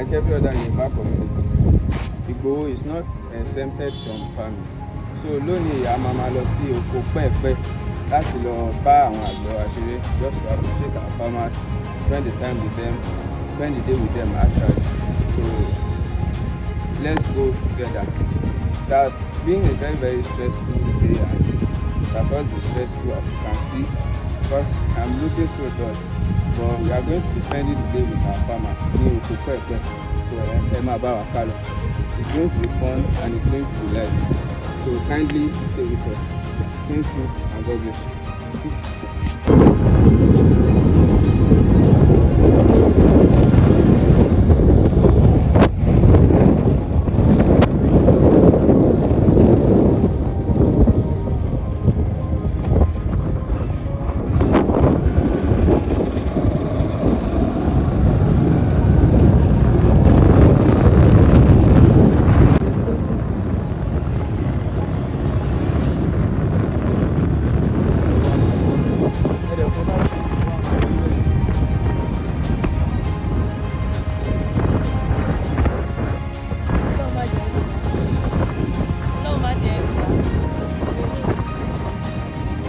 like every other Yoruba community, Igboho is not exempted from farming. So lónìí a máa lọ sí oko pẹ́ẹ̀pẹ́ láti lọ bá àwọn àgbẹ̀ wa ṣeré, just to appreciate our farmers, spend the time with them, spend the day with them actually. So let's go together. That's been a very stressful day, and that's all the stressful as you can see, because I'm looking so done. But we are going to be spending the day with our farmers ní oko pẹ́ẹ̀pẹ́. So ẹ máa bá wa ká lọ. It's going to be fun and it's going to be lively. So kindly stay with us. Thank you and God bless you. Peace.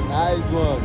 Nice one.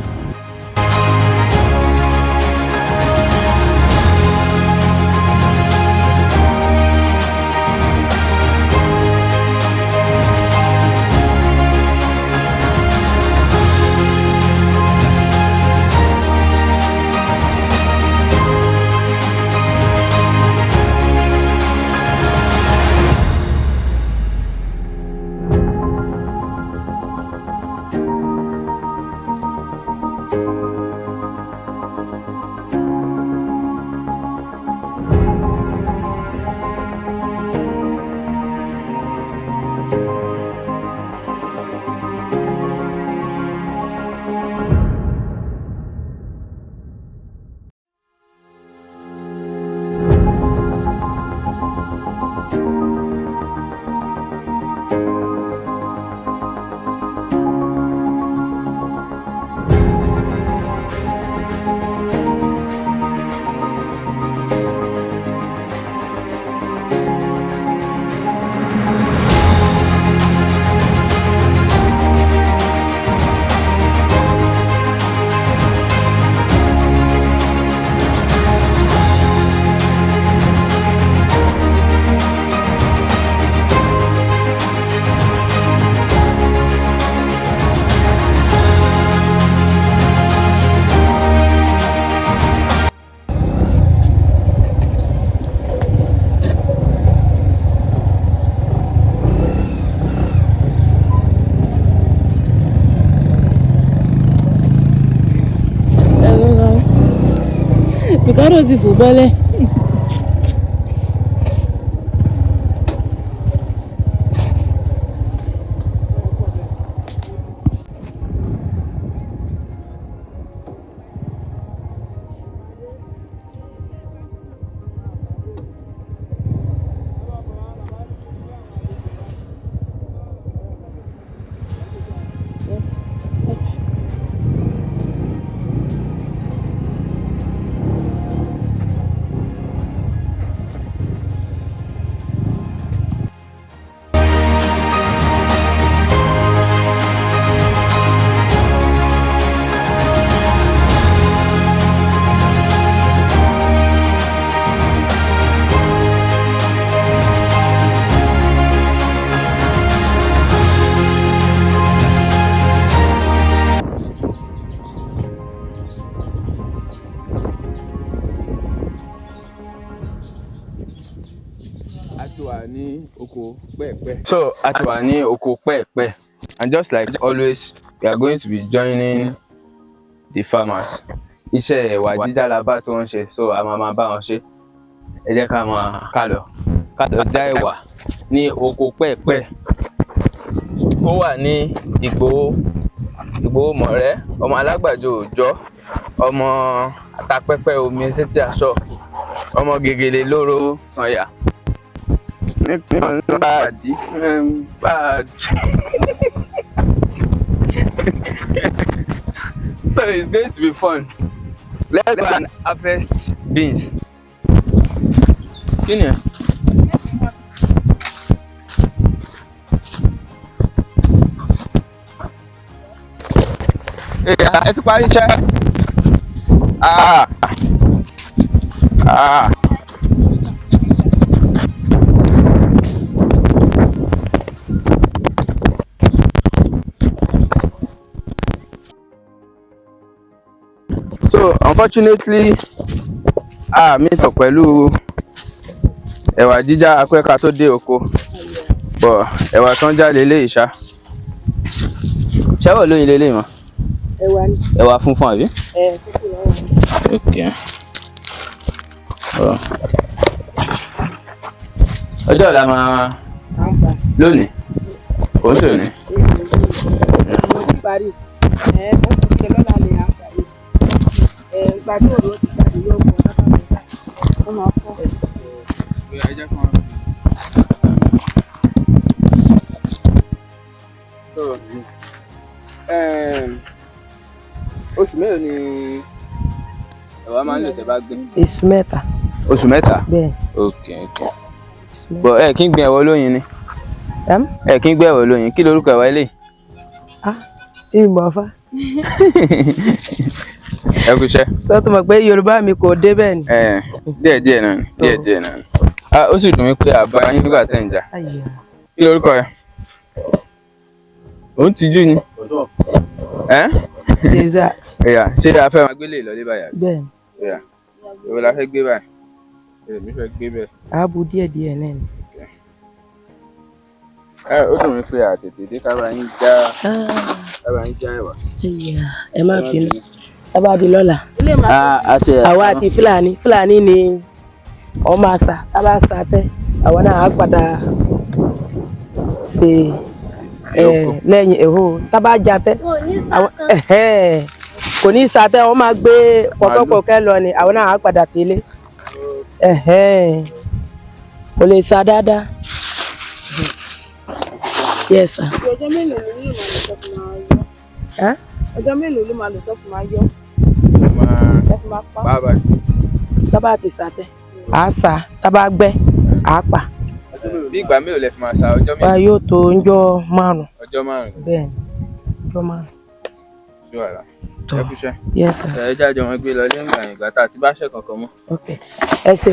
Because the football. So at wani oko pẹ́ẹ̀pẹ́, and just like always, we are going to be joining the farmers. Iṣẹ́ ẹ̀wà jíjá la bá tí wọ́n ṣe, so a máa bá wọn ṣe. Ẹ jẹ́ ká máa ká lọ já ẹ̀wà ní oko pẹ́ẹ̀pẹ́. Ó wà ní Igboho mọ̀rẹ́, ọmọ alágbàjọ òòjọ́, ọmọ atapẹ́pẹ́ omi sétí aṣọ, ọmọ gègèlè lóró sànyà. Bad. So it's going to be fun. Let's harvest beans. Kini? ẹ ti parí iṣẹ́. So unfortunately meet up pẹ̀lú ẹ̀wà jíjá apẹ́ka tó dé oko but ẹ̀wà tán jáde lé ìṣá ṣẹ́wọ̀ lóyin lélẹ̀ mọ́ ẹ̀wà funfun àbí. Okay. Ọjọ́ ọ̀la máa lónìí kò ń sòní. Oṣù mélòó ni ẹ̀wà máa ń lò tẹ́ bá gbé? Oṣù mẹ́ta. Oṣù mẹ́ta? Bẹ́ẹ̀. Okay. But ẹ kí n gbin ẹ̀wà olóyin ni? Ẹ kí n gbin ẹ̀wà olóyin, kí lorúkọ ẹ̀wà eléyìí? Ìmọ̀ fa. Ẹ kú iṣẹ́. Sọ tó mọ̀ pé Yorùbá mi kò dé bẹ́ẹ̀ ni. Díẹ̀ náà ni. Ó sì dùn mí pé àbá yín nígbà tẹ̀ ń jà. Kí lorúkọ ẹ? Òun tijú ni. Ṣèṣà. Ṣé a fẹ́ máa gbélé ìlọlé báyà? Bẹ́ẹ̀ ni. Ìwọ la fẹ́ gbé báyìí. Èmi fẹ́ gbé bẹ́ẹ̀. Ààbò díẹ̀ náà ni. Ó dùn mí pé àtètè dé ká bá yín já ẹ̀wà. Ẹ má bínú. Ẹ bá di lọ́la. Àwa àti Fúlàní ni ọmọ àṣà tá bá ṣà tẹ́ àwọn náà á padà ṣe lẹ́yìn ẹ̀hó tá bá já tẹ́ kò ní ṣà tẹ́ wọ́n máa gbé pọ̀kọ́pọ̀kẹ́ lọ ni àwọn náà á padà tẹ̀lé kò lè ṣà dáadáa. Yes sir. Ọjọ́ mélòó ló máa lò tó fi máa yọ? Bye. Tábà ti ṣà tẹ́ à ṣà tábà gbẹ́ à pa. Bí ìgbà mélòó lẹ fi máa ṣà ọjọ́ mélòó? Yóò tó ọjọ́ 5. Ọjọ́ 5. Bẹ́ẹ̀ ni ọjọ́ 5. Sí wàhálà. Ẹ kú iṣẹ́. Yes sir. Ẹ jáde wọn gbé lọ lé ìgbà tá àti bá ṣe kankan mọ́. Okay. Ẹ ṣé.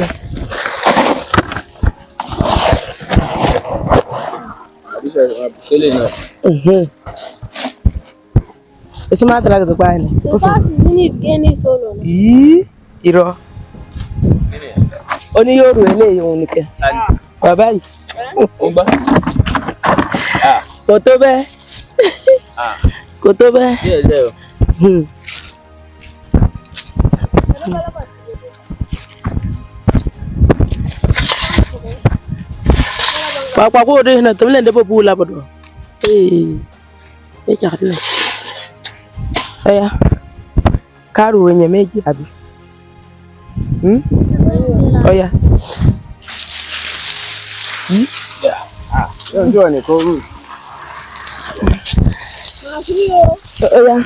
Àbíṣe àbíṣẹ́lẹ̀ náà. Ese máa tẹ̀lé àgbẹ̀ pa ẹni. Irọ́. Ó ní yóò rò eléyìí òun nìkẹ́. Bàbá yìí. Kò tó bẹ́ẹ̀. Kò tó bẹ́ẹ̀. Papa ko deh na temen dia pula bodoh. Cakap ni. Ayah. Karunya meji abi. Oh ya. Jom ni kau urus. Oh ya.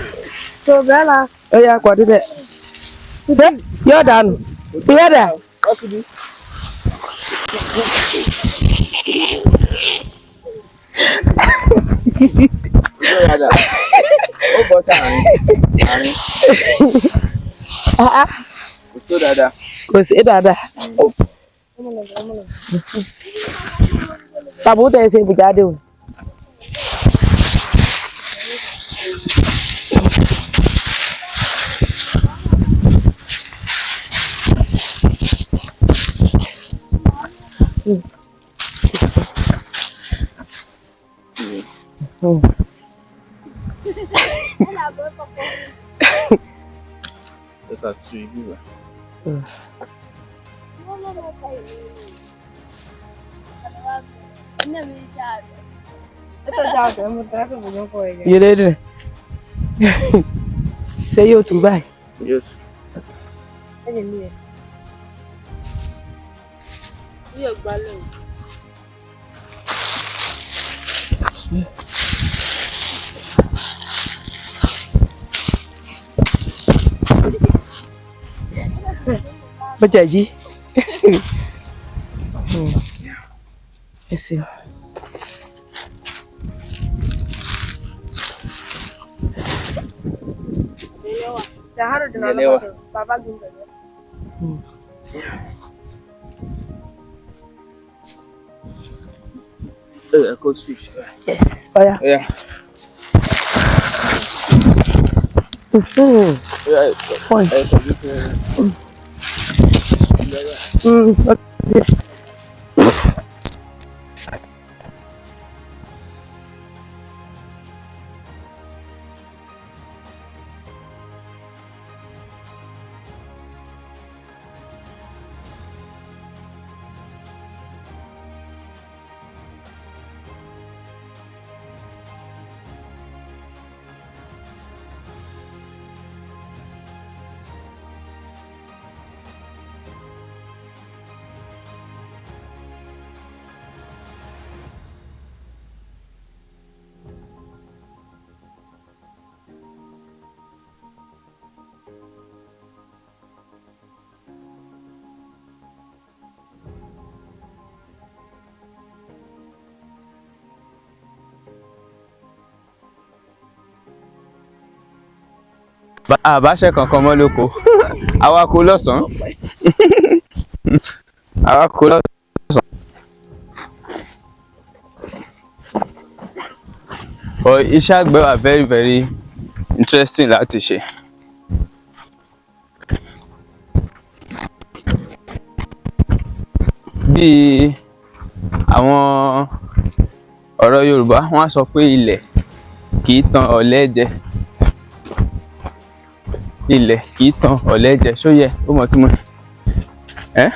Coba lah. Oh ya, kau ada. Ya dan. Iya dah. Ó bọ́ sáàrin. Kò tó dáadáa. Kò sí dáadáa. Tàbí ó tẹ̀ ṣe ìbùjáde o. Tá suivi, velho. You ready? Say you to buy. Yes. Baca ji. Esse. Yes. Oh yeah. Yeah. Fine. Okay. Àbáṣe kankan mọ́ lóko. Àwa kò lọ́sàn-án. Àwa kò lọ́sàn-án. But iṣẹ́ àgbẹ̀ wà very very interesting láti ṣe. Bí àwọn ọ̀rọ̀ Yorùbá wọ́n á sọ pé ilẹ̀ kì í tan ọ̀lẹ jẹ. Ilẹ̀ kì í tan ọ̀lẹ jẹ. Ṣó yẹ ó mọ̀ túmọ̀ ẹ́?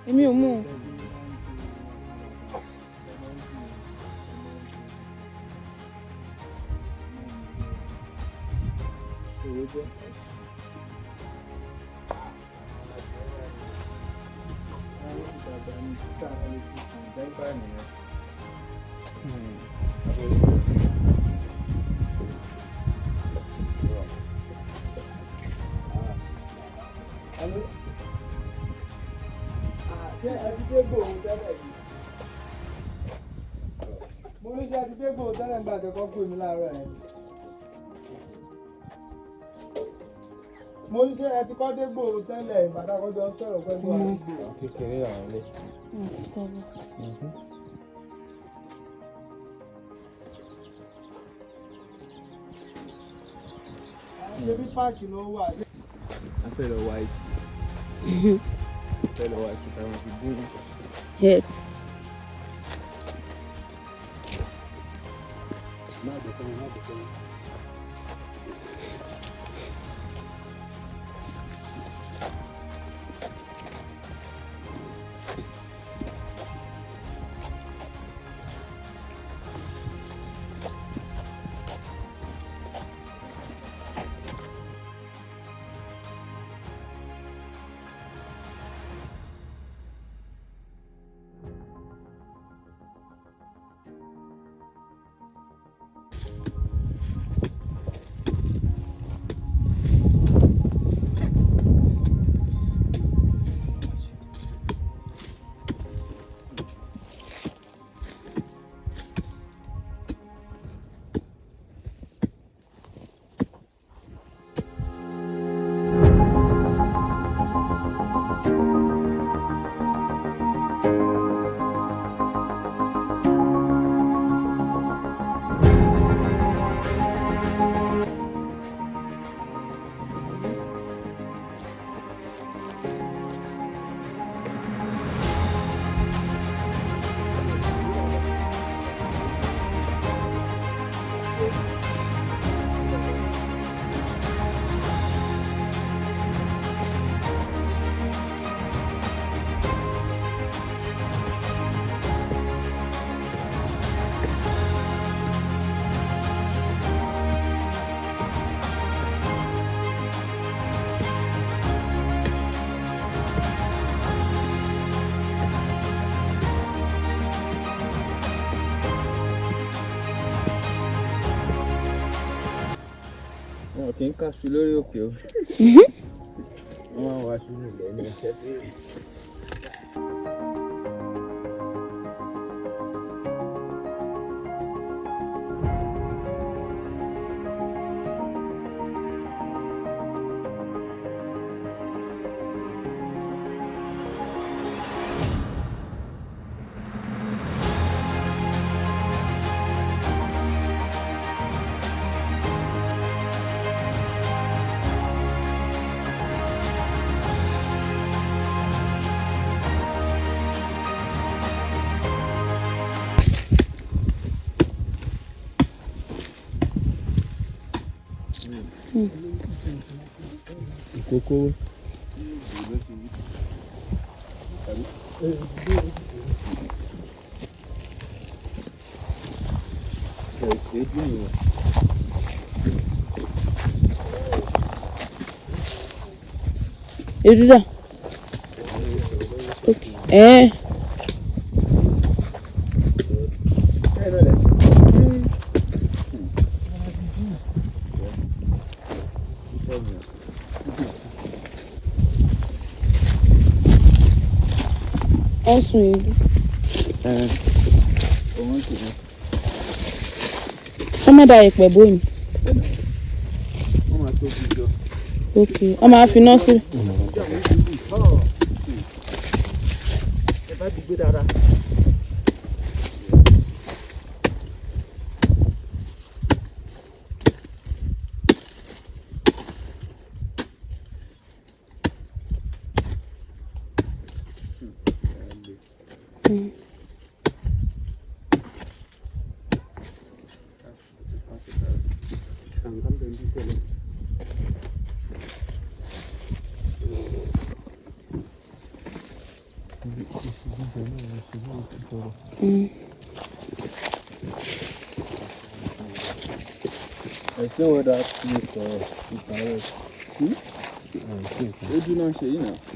Èmi ò mọ̀. Mo ní ṣe àti dégò tẹ́lẹ̀ ń bá àtẹ̀kọ́ pè mí láàárọ̀ ẹ̀. Mo ní ṣé ẹ ti kọ́ dé Ìgbòho tẹ́lẹ̀ ìbàdàn kọjọ sọ̀rọ̀ pẹ̀lú àdúgbò. Kékeré àwọn ilé. Ṣé bí páàkì ló wà? A fẹ́ lọ wá ìsì. A fẹ́ lọ wá ìsì táwọn fi dín. Má dùkọ́ mi, má dùkọ́ mi. Kì í kàṣù lórí òkè o. Wọ́n máa ń wá aṣọ nílẹ̀ ní ẹ̀ṣẹ́ tí rí. Ìkókó. Èdúdà. Okay. Ọ̀sùn ìlú. Wọ́n má da ìpẹ̀ bóyìn. Wọ́n máa tó bí jọ. Ok, wọ́n máa fi iná sí. Ẹ bá ti gbé dáadáa. I know what that means for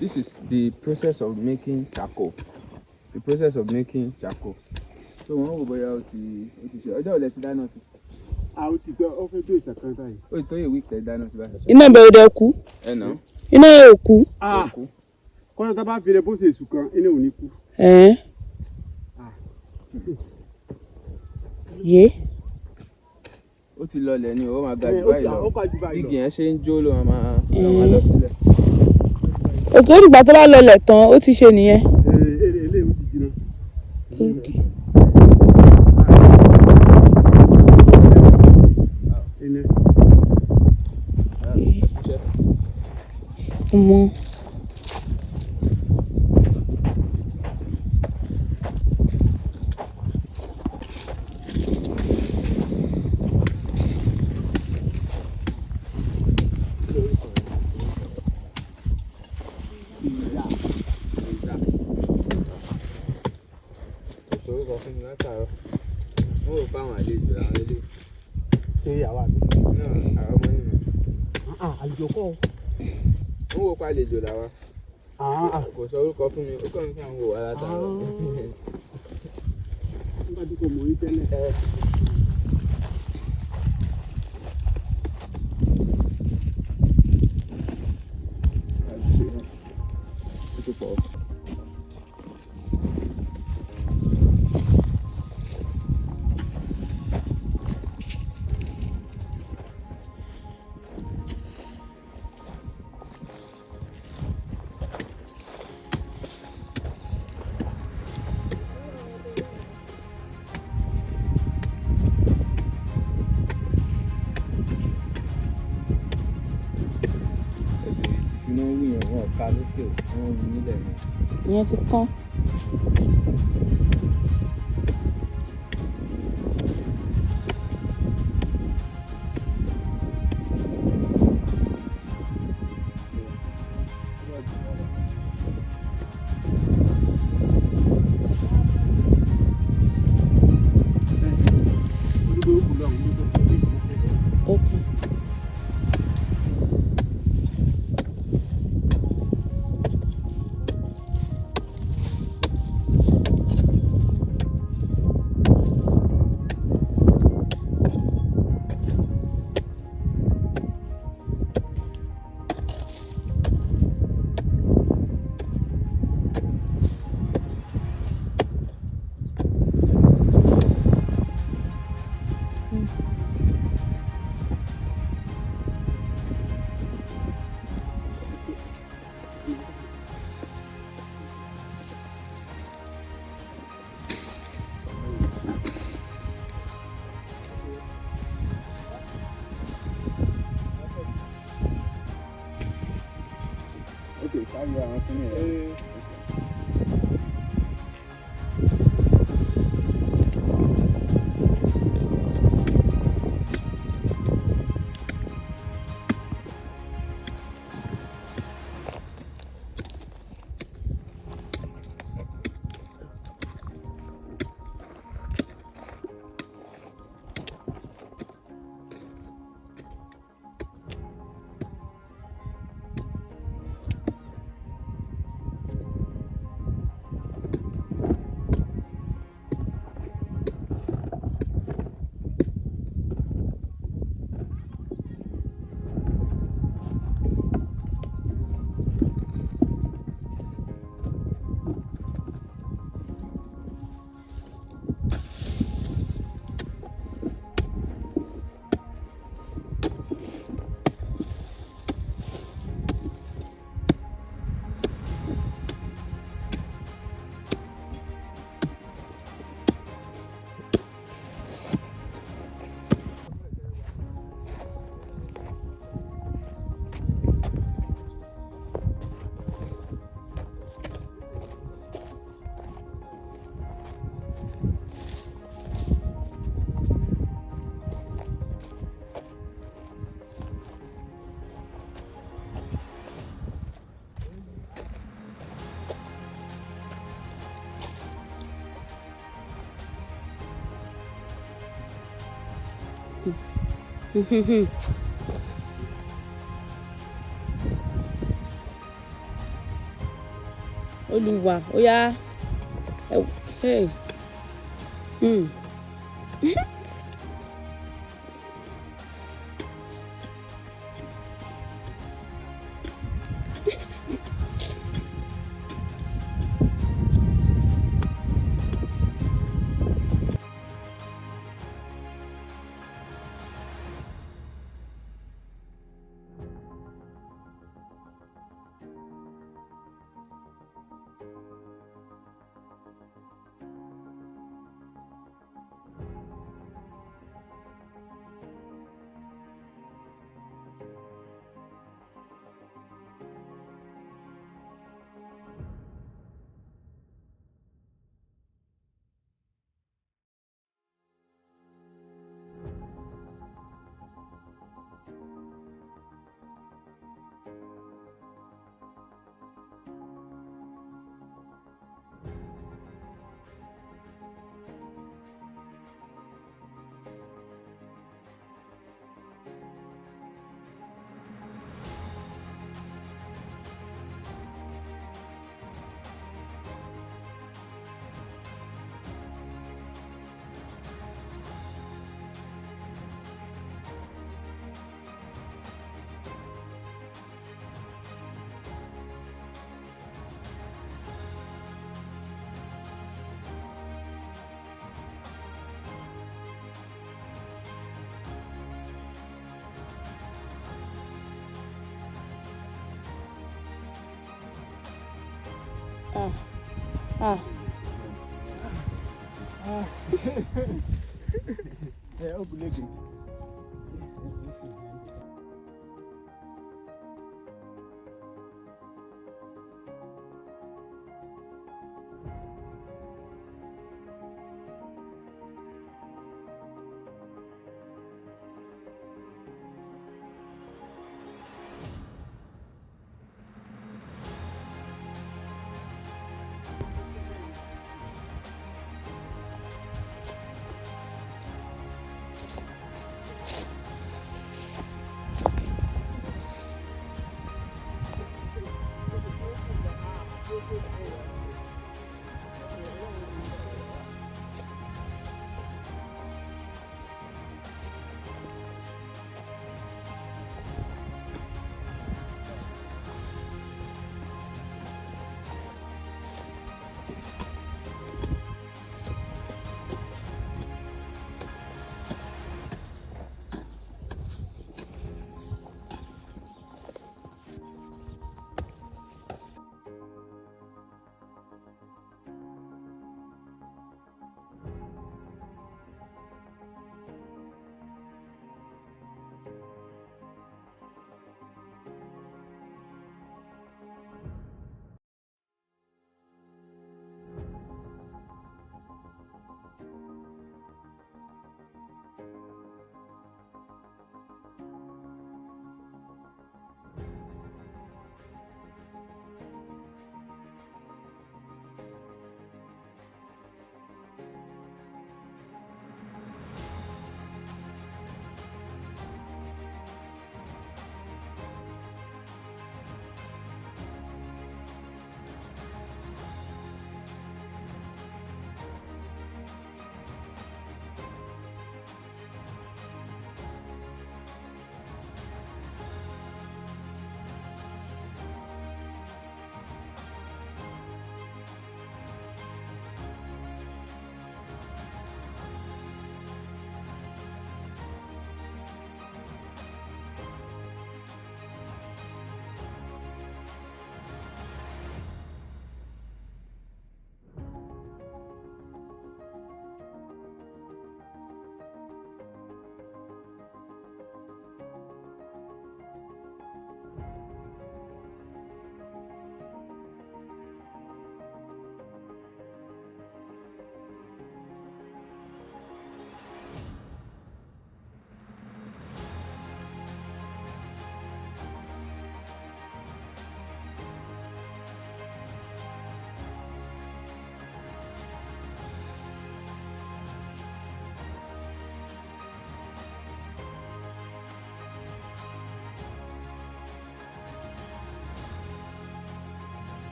This is the process of making charcoal. The process of making charcoal. So wọ́n wò bóyá o ti ṣe ọjọ́ ọ̀lẹ́ ti dáná sí. A ó ti gbọ́ ó fẹ́ tó ìṣàkán báyìí. Ó tó yẹ wíìkì tẹ̀ dáná sí báyìí. Iná bẹ̀rẹ̀ dẹ̀ kú. Ẹ nà. Iná yẹn ò kú. Kọ́nà tá a bá fi rẹ̀ bó ṣe èṣù kan iná ò ní kú. Yé. Ó ó ti lọlẹ̀ ni ó máa ga jù báyìí lọ bí igi yẹn ṣe ń jó ló máa lọ sílẹ̀. Òkè ó dìgbà tó bá lọlẹ̀ tán ó ti ṣe nìyẹn. Ọmọ. Ìṣòro fún mi látàárọ̀ wọ́n rò fáwọn àlejò àwọn ilé. Ṣé ìyàwó àbí? Náà àwọn ọmọ nínú. Àlejò kọ́. Wọ́n wò pa àlejò làwa. Kò sọ orúkọ fún mi ó kàn ń fún àwọn wò wá látàárọ̀. Nígbà tí kò mọ̀ yín tẹ́lẹ̀. Ká lókè wọ́n ń nílẹ̀ ni. Ìyẹn ti kán. Okay. àwọn kíní ẹ̀. Olúwa, ó yá. Hey.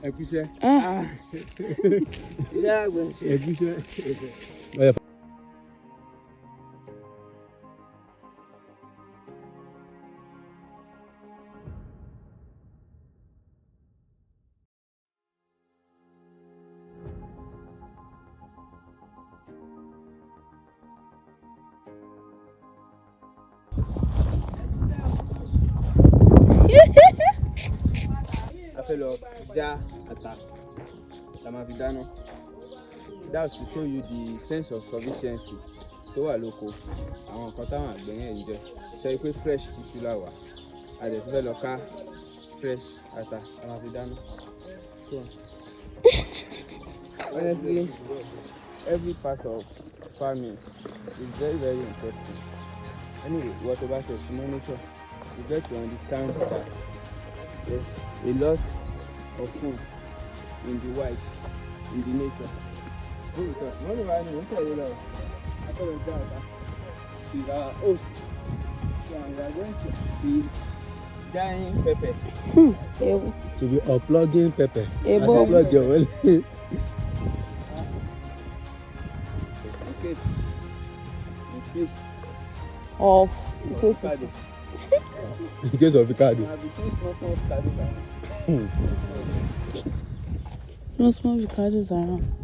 Ẹ̀gúsẹ́. Ẹ̀gúsẹ́. A fẹ́ lọ já ata la máa fi dáná. That's to show you the sense of sufficiency tó wà lóko. Àwọn nǹkan táwọn àgbẹ̀ yẹn ń jẹ. Ṣé pé fresh iṣu la wà? A dẹ̀ tún fẹ́ lọ ká fresh ata la máa fi dáná. So, honestly, every part of farming is very, very interesting. Anyway, what about your monitor? You get to understand that there's a lot of food in the wild, in the nature. One of our is our host. So we are going to be dyeing pepper. To be unplugging pepper. Unplug your well. case of avocado. In case of avocado. Now be small avocado around. small avocados around.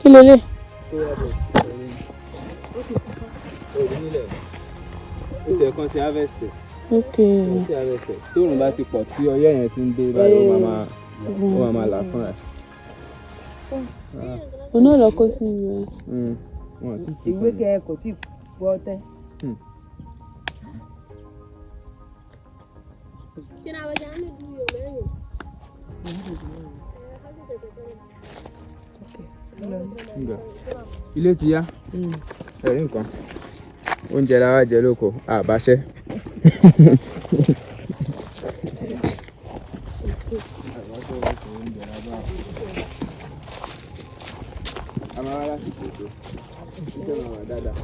Kí lélẹ̀? Tó wà bọ̀ ẹ̀rín. Òní nílẹ̀. Ó ti ẹ̀kan ti harvest. Okay. Ó ti harvest. Tóòrùn bá ti pọ̀ tí ọyẹ́ yẹn ti ń dé báyìí ó máa là fúnra. Òun náà lọ kó sí ìwé. Wọ́n ti tù. Ìwé kẹ kò tí gbọ́ tẹ́. Ilé ti yá. Ẹ̀rí nǹkan. Oúnjẹ la wá jẹ lóko, àbáṣẹ́. A máa wá láti tètè. Iṣẹ́ máa wà dáadáa.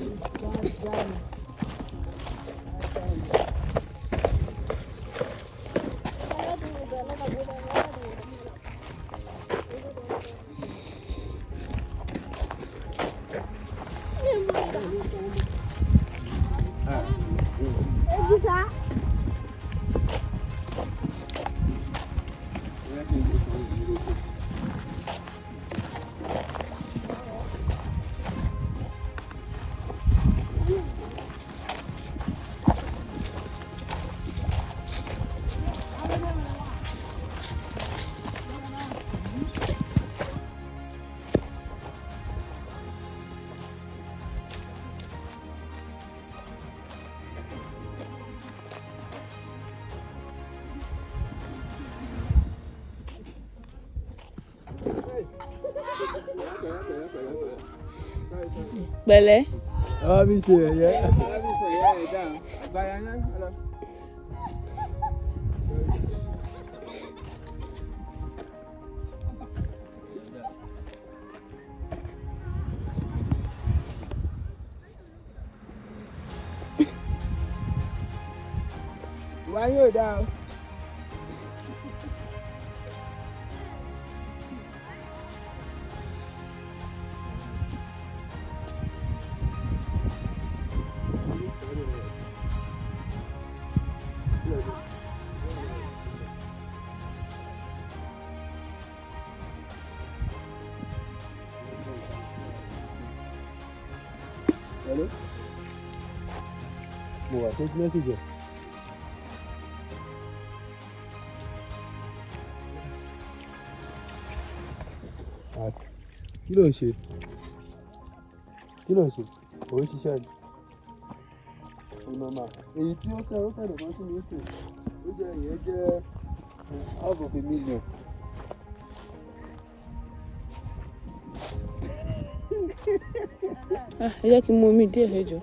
Pẹ̀lẹ́. Ah, mi ṣe ẹ̀yẹ. Wá yóò dáa. Hello? Mo wà tó message. Kí ló ń ṣe? Kí ló ń ṣe? Ò ń ṣiṣẹ́ ni. Normal. Èyí tí ó sẹ̀dọ̀ kan sí mi ń sìn. Ó jẹ́ ìyẹn jẹ́ half of a million. Ẹ jẹ́ kí n mú omi díẹ̀ ẹ jọ̀ọ́.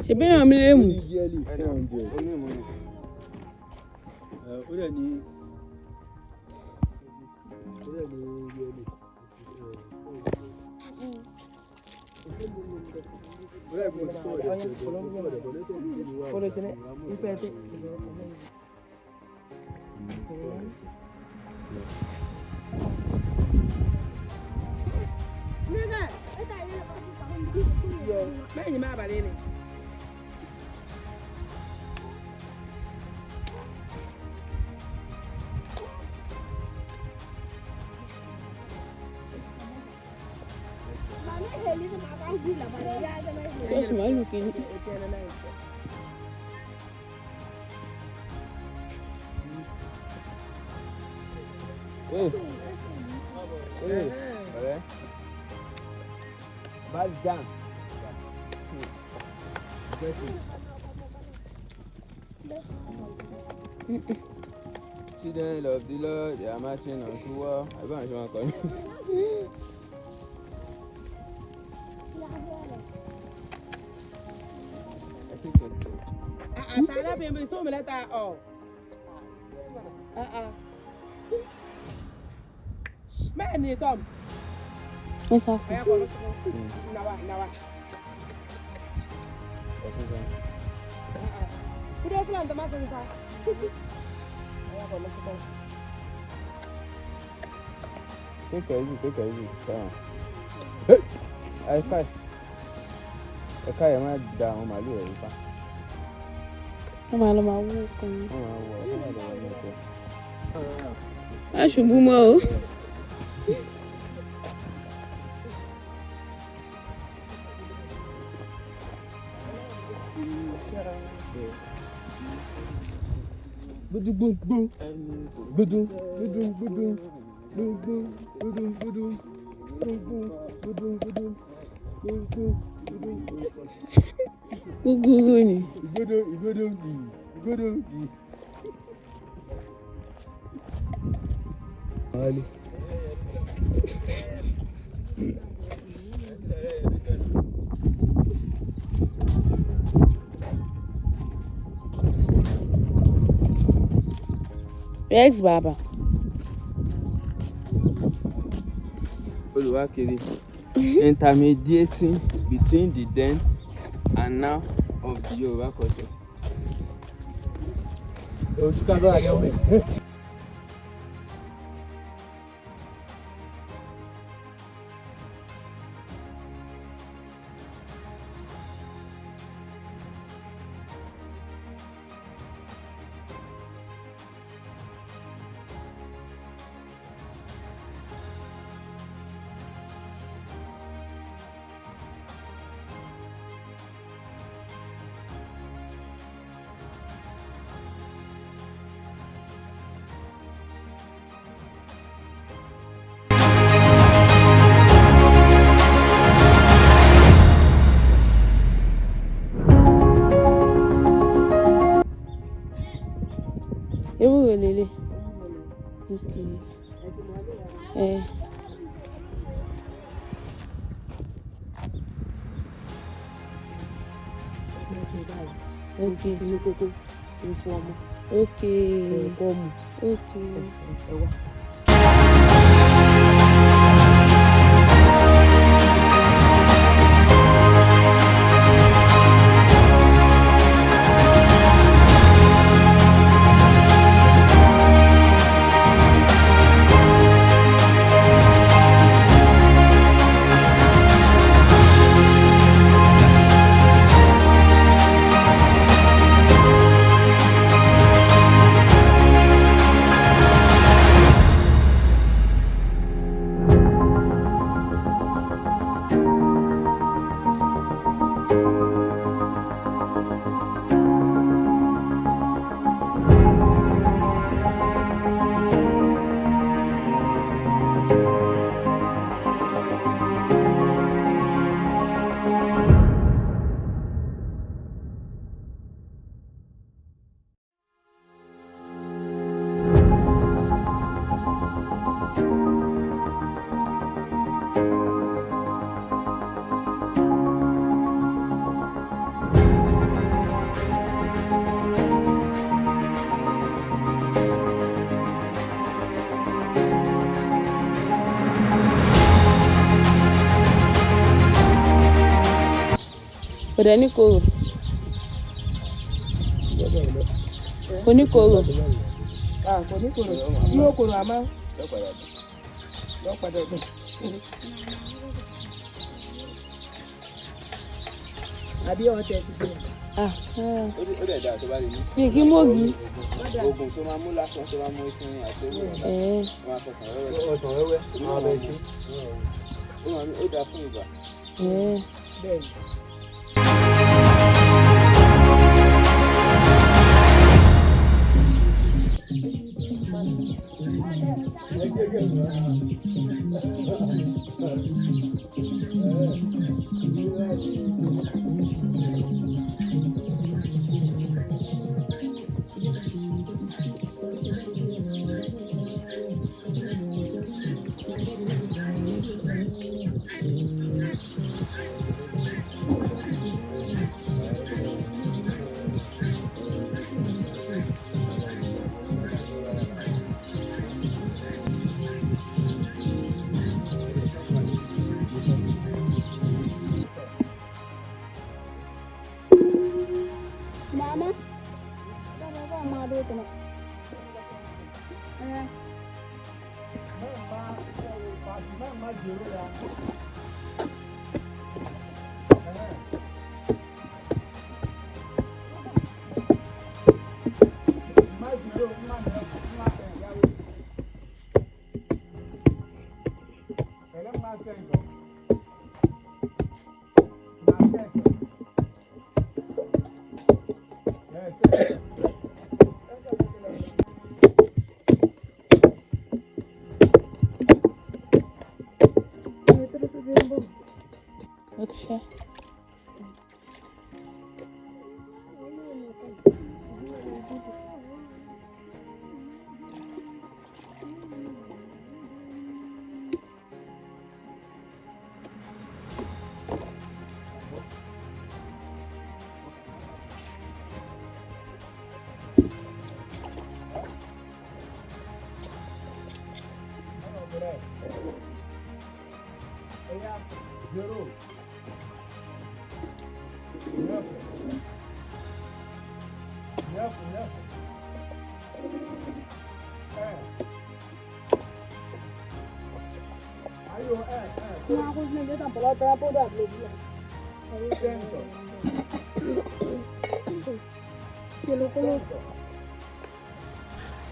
Ṣé bí èèyàn mi lè mú? Yearly 400. Ó dẹ̀ ní yearly. Bẹ́ẹ̀ni máa bàlẹ́ ni. Oṣù màálù kìíní. Ọ̀rẹ́. Bad jam. Children of the Lord, they are marching unto war. I don't know what I'm Tààrà bèbè sóòmù lẹ́ta ọ̀. Bẹ́ẹ̀ ni Tom. Ẹ sá fún. Ẹ̀yà kọ̀ lọ́sọ̀kọ̀. Nàwa. Kúrò fúlàn tó máa fẹ́ nípa. Ẹ̀yà kọ̀ lọ́sọ̀kọ̀. Take it easy. Come on. Hey! High five. Ẹ̀ka yẹn máa da àwọn màálù rẹ̀ yípa. Wọ́n máa lọ máa wú ọkàn mi. Wọ́n máa wọ̀ ọ́ máa lọ́wọ́ ní ọ̀tọ̀. Má ṣubú mọ́ o. Gúgúrú ni. Yes, Baba. Oluwakiri, intermediating between the then and now of the Yoruba culture. Ewúro lélẹ̀. Okay. Okay. Okay. Bọ̀dẹ̀ ní kòrò. Oníkòrò. Kò ní kòrò. Yóò kòrò àmọ́. Yóò padà dùn. Àbí ọ̀tẹ̀ ti dùn. Ó dẹ̀ dáa tó bá lè ní. Mi kí mọ́gì. Oògùn tó máa mú lásán tó máa mú ìsinmi àti ewé máa fọkàn wẹ́wẹ́. Ó dáa fún ìgbà. Bẹ́ẹ̀ni.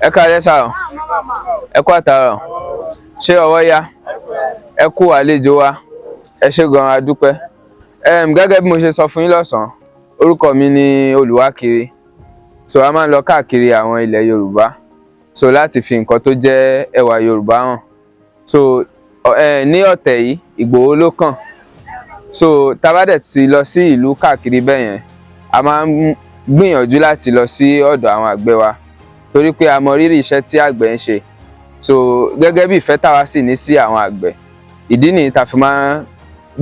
Ẹ káalẹ́ sà o, ẹ kú àtàárọ̀, ṣé ọwọ́ yá, ẹ kú àlejò wa, ẹ ṣé gan a dúpẹ́. Gẹ́gẹ́ bí mo ṣe sọ fún yín lọ́sàn-án, orúkọ mi ni Olùwákiri, so a máa ń lọ káàkiri àwọn ilẹ̀ Yorùbá, so láti fi nǹkan tó jẹ́ ẹwà Yorùbá hàn. So ní ọ̀tẹ̀ yìí Ìgbòho ló kàn, so tá bá dẹ̀ ti lọ sí ìlú káàkiri bẹ́ẹ̀ yẹn, a máa ń gbìyànjú láti lọ sí ọ̀dọ̀ àwọn àgbẹ̀ wa torí pé a mọ rírì iṣẹ́ tí àgbẹ̀ ń ṣe. So gẹ́gẹ́ bí ìfẹ́ táwa sì ní sí àwọn àgbẹ̀, ìdí nìyí tá fi máa ń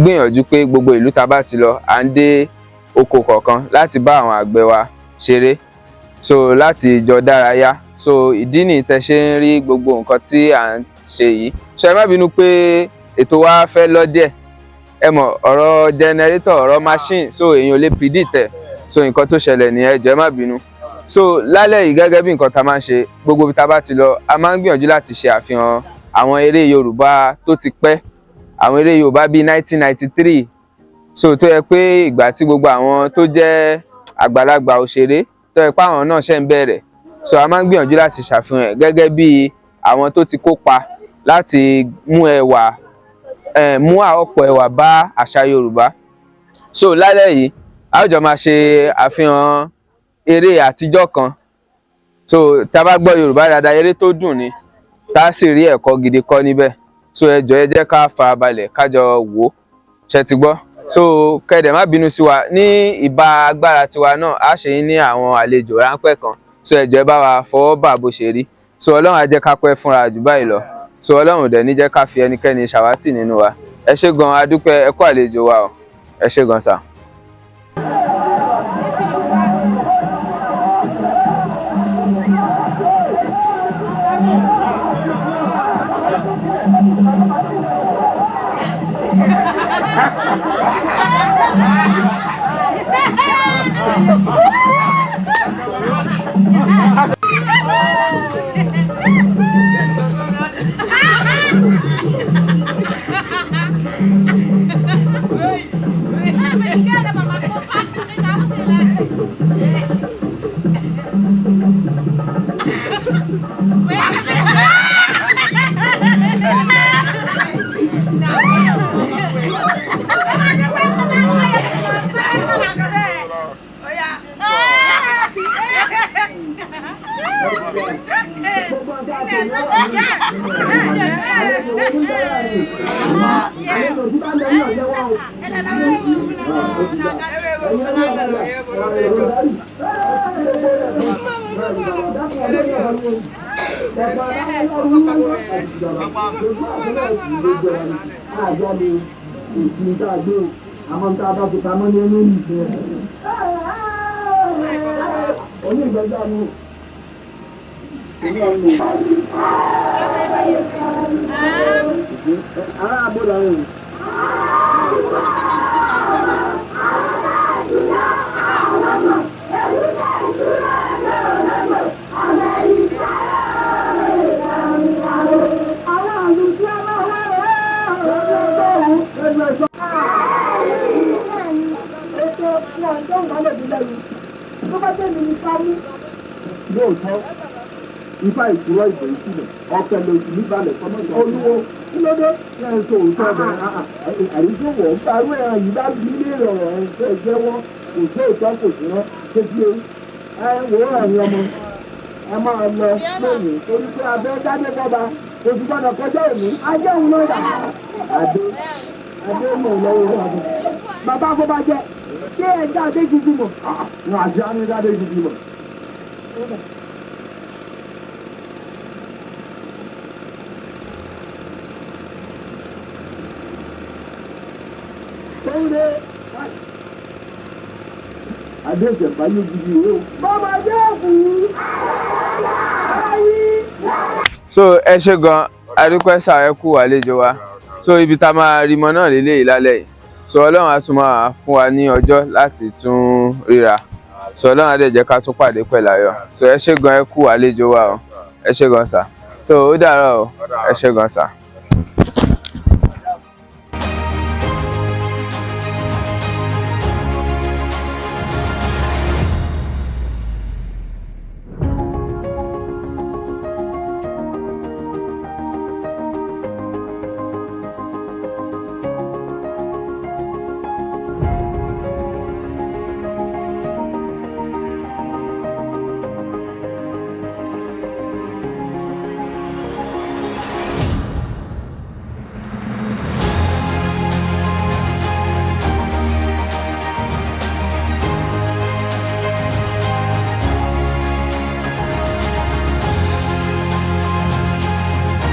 gbìyànjú pé gbogbo ìlú tá bá ti lọ à ń dé oko kọ̀ọ̀kan láti bá àwọn àgbẹ̀ wa ṣeré, so láti jọ dárayá. So ìdí nìyí tẹ́ ṣe ń rí gbogbo nǹkan tí à ń ṣe yìí. So ẹ má bínú pé ètò wa fẹ́ lọ díẹ̀, ẹ mọ̀ ọ̀rọ̀ generator, ọ̀rọ̀ machine, so èèyàn ò lè predict ẹ̀, so nǹkan tó ṣẹlẹ̀ nìyẹn, ẹ jọ̀ọ́ ẹ má bínú. So lálẹ́ yìí gẹ́gẹ́ bí nǹkan tá máa ń ṣe, gbogbo ibi tá bá ti lọ a máa ń gbìyànjú láti ṣe àfihàn àwọn eré Yorùbá tó ti pẹ́, àwọn eré Yorùbá bíi 1993, so tó yẹ pé ìgbà tí gbogbo àwọn tó jẹ́ àgbàlagbà òṣèré tó yẹ pé àwọn náà ṣẹ̀ ń bẹ̀rẹ̀, so a máa ń gbìyànjú láti ṣàfihàn ẹ̀ gẹ́gẹ́ bí àwọn tó ti kópa láti mú ọ̀pọ̀ ẹwà bá àṣà Yorùbá. So lálẹ́ yìí a ó jọ máa ṣe àfihàn eré àtijọ́ kan, so tá bá gbọ́ Yorùbá dáadáa, eré tó dùn ni, tá sì rí ẹ̀kọ́ gidi kọ́ níbẹ̀. So ẹ jọ̀ọ́ ẹ jẹ́ ká farabalẹ̀ kájọ wò ó, ṣé ti gbọ́. So kẹ́dẹ̀ má bínú sí wa, ní ìbá agbára tiwa náà a ṣe ní àwọn àlejò ráńpẹ́ kan, so ẹ jọ̀ọ́ ẹ bá wa fọwọ́ bà bó ṣe rí. So Ọlọ́run á jẹ́ ká pẹ́ fúnra jù báyìí lọ, so Ọlọ́run dẹ̀ ní jẹ́ ká fi ẹnikẹ́ni ṣàwátì nínú wa. Ẹ ṣé gan a dúpẹ́, ẹ kú àlejò wa o, ẹ ṣé gan sà. Ifá ìkúrọ̀ ìbò ìsílẹ̀ ọ̀pẹ̀ lòdì níbalẹ̀ fọmọ́jọ́ olúwo kí ló dé kí ẹ tó òótọ́ bẹ̀ àríjọwọ̀ ń parú ẹ̀ràn yìí bá bí ilé ọ̀rọ̀ ẹ̀ ń fẹ́ jẹ́wọ́ kò tó òótọ́ kò sí rán tó bí ẹ wò ó ẹ̀yin ọmọ ẹ máa lọ lónìí torí pé abẹ́ dáadé bọ́ba kò sì gbọ́dọ̀ kọjá òní ajé òun ló dà adé mọ̀ lọ́wọ́ ọ̀dọ̀ bàbá afọbajẹ ṣé ẹ dáadé gidi mọ̀ àjọ á ní dáadé gidi mọ̀. Adéjẹ̀ báyé gidi o. Bọ́mọ dé kù. So ẹ ṣé gan adúpẹ́ sà, ẹ kú àlejò wa. So ibi tá máa rí mọ náà lélẹ́yìí lálẹ́ yìí. So Ọlọ́run á tún máa fún wa ní ọjọ́ láti tún ríra. So Ọlọ́run á dẹ̀ jẹ́ ká tún pàdé pẹ̀lú ayọ̀. So ẹ ṣé gan, ẹ kú àlejò wa o. Ẹ ṣé gan sà. So ó dàárọ̀ o. Ẹ ṣé gan sà.